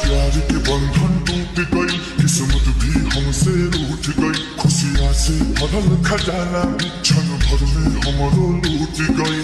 प्यार के बंधन टूट गई, किस्मत भी हमसे रूठ गई, खुशियाँ से भरल खजाना क्षण भर में हमरो लूट गई।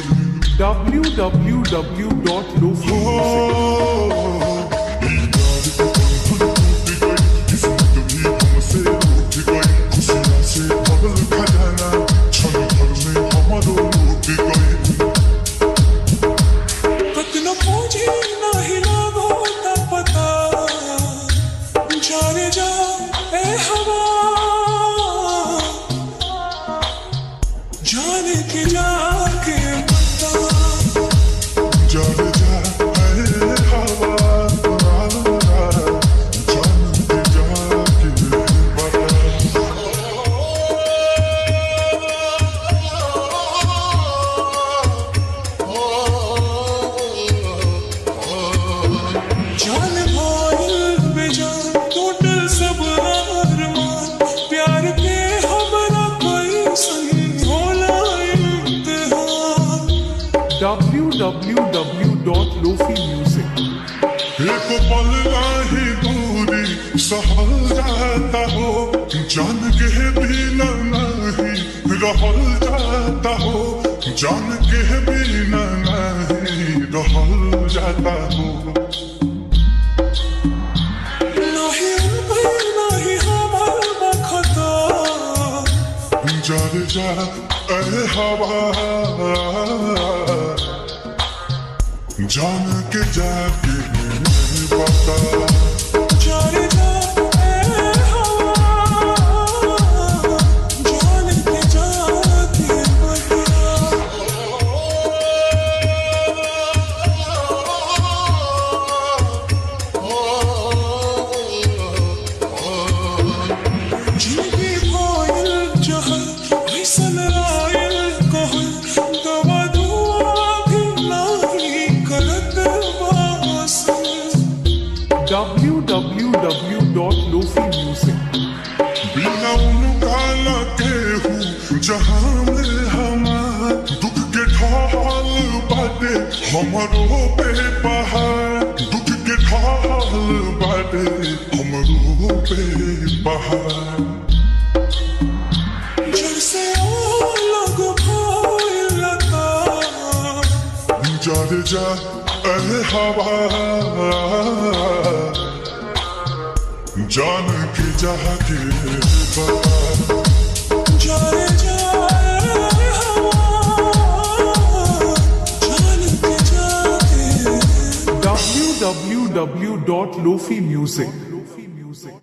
जाने के जाके बता, जाने जा हवा, जाने के जाके बता। जान भाई बेजान टोटल सब अरमान, प्यार के हमरा कोई सही होला इम्तिहान। www.lofi music। एक पल ही दूरी सहल जाता हो, जान के बिना नहीं रहल जाता हो, जान के बिना नहीं रहल जाता हो। नहीं नहीं हमार बखता, जाने जा ऐ हवा, जान के जाके बता। जाने जा ए हवा, जाने के जाके बता। जिंदगी भइल जहर ऐसन रायल कहल, दवा दुआ भी नहीं करत वासल। www.lofi music। बिना उनका न केहू जहाँ में हमार, दुख के ढाल बाटे हमरो पे पहाड़, दुख के ढाल बाटे हमरो पे पहाड़। जैसे अलग भइल ता, जाने जा ऐ हवा, जान के जाके बता। जाने जा ए हवा, जाने के जाके। www.lofi music।